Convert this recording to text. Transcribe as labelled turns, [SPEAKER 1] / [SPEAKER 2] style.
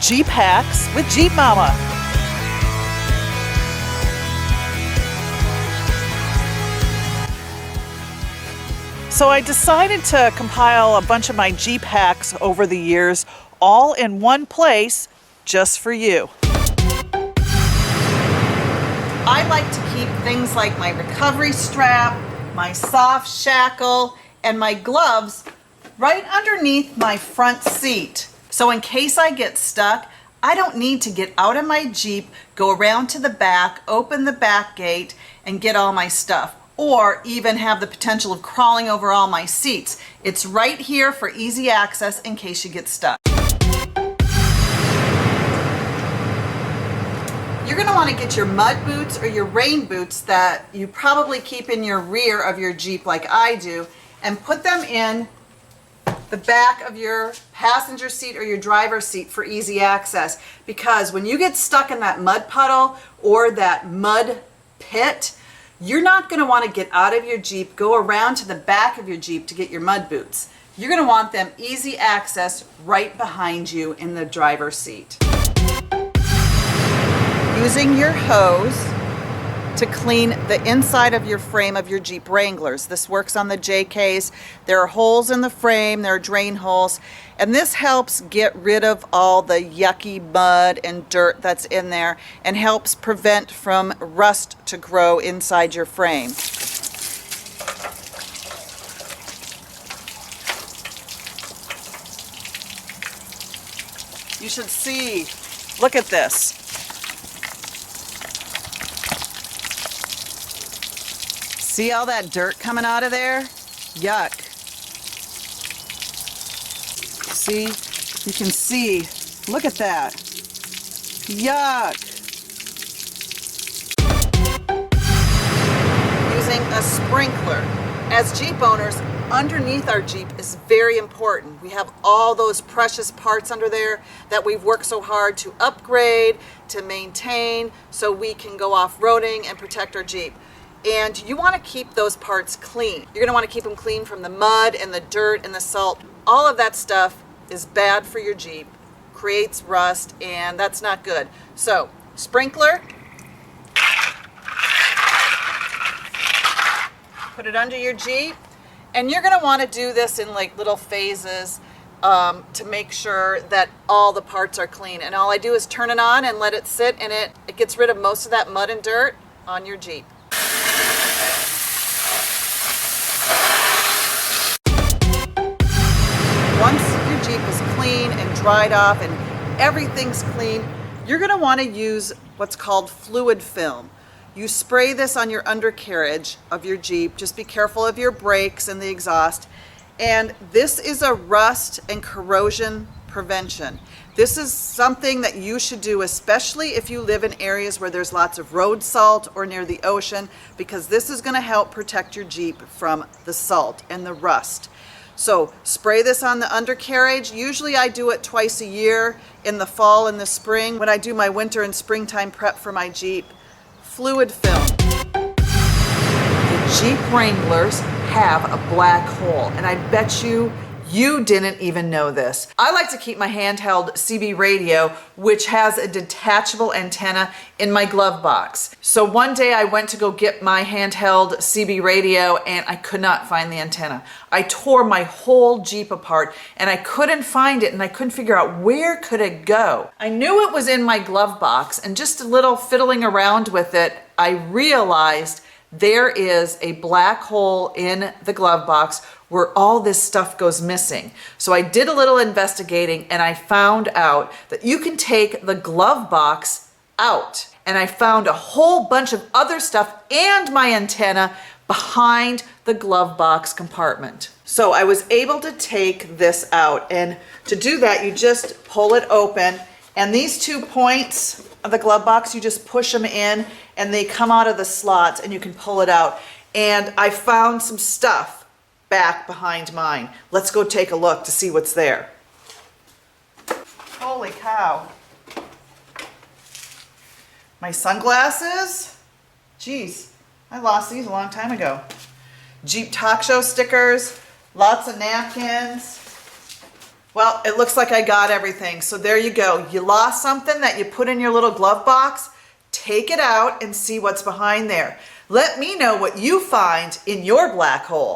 [SPEAKER 1] Jeep Hacks with Jeep Momma. So I decided to compile a bunch of my Jeep hacks over the years, all in one place, just for you. I like to keep things like my recovery strap, my soft shackle, and my gloves right underneath my front seat. So in case I get stuck, I don't need to get out of my Jeep, go around to the back, open the back gate, and get all my stuff, or even have the potential of crawling over all my seats. It's right here for easy access in case you get stuck. You're going to want to get your mud boots or your rain boots that you probably keep in your rear of your Jeep like I do, and put them in the back of your passenger seat or your driver's seat for easy access. Because when you get stuck in that mud puddle or that mud pit, you're not going to want to get out of your Jeep, go around to the back of your Jeep to get your mud boots. You're going to want them easy access right behind you in the driver's seat. Using your hose to clean the inside of your frame of your Jeep Wranglers. This works on the JKs. There are holes in the frame, there are drain holes, and this helps get rid of all the yucky mud and dirt that's in there and helps prevent from rust to grow inside your frame. You should see, look at this. See all that dirt coming out of there? Yuck. See? You can see. Look at that. Yuck. Using a sprinkler. As Jeep owners, underneath our Jeep is very important. We have all those precious parts under there that we've worked so hard to upgrade, to maintain, so we can go off-roading and protect our Jeep. And you want to keep those parts clean. You're going to want to keep them clean from the mud and the dirt and the salt. All of that stuff is bad for your Jeep, creates rust, and that's not good. So, sprinkler, put it under your Jeep, and you're going to want to do this in like little phases to make sure that all the parts are clean. And all I do is turn it on and let it sit, and it gets rid of most of that mud and dirt on your Jeep. Once your Jeep is clean and dried off and everything's clean, you're going to want to use what's called fluid film. You spray this on your undercarriage of your Jeep. Just be careful of your brakes and the exhaust. And this is a rust and corrosion prevention. This is something that you should do, especially if you live in areas where there's lots of road salt or near the ocean, because this is going to help protect your Jeep from the salt and the rust. So spray this on the undercarriage. Usually I do it twice a year, in the fall and the spring, when I do my winter and springtime prep for my Jeep. Fluid film. The Jeep Wranglers have a black hole, and I bet you didn't even know this. I like to keep my handheld CB radio, which has a detachable antenna, in my glove box. So one day I went to go get my handheld CB radio and I could not find the antenna. I tore my whole Jeep apart and I couldn't find it, and I couldn't figure out where could it go. I knew it was in my glove box, and just a little fiddling around with it, I realized there is a black hole in the glove box where all this stuff goes missing. So I did a little investigating, and I found out that you can take the glove box out. And I found a whole bunch of other stuff and my antenna behind the glove box compartment. So I was able to take this out, and to do that you just pull it open, and these 2 points of the glove box, you just push them in and they come out of the slots and you can pull it out. And I found some stuff back behind mine. Let's go take a look to see what's there. Holy cow. My sunglasses? Geez, I lost these a long time ago. Jeep Talk Show stickers, lots of napkins, Well, it looks like I got everything. So there you go. You lost something that you put in your little glove box. Take it out and see what's behind there. Let me know what you find in your black hole.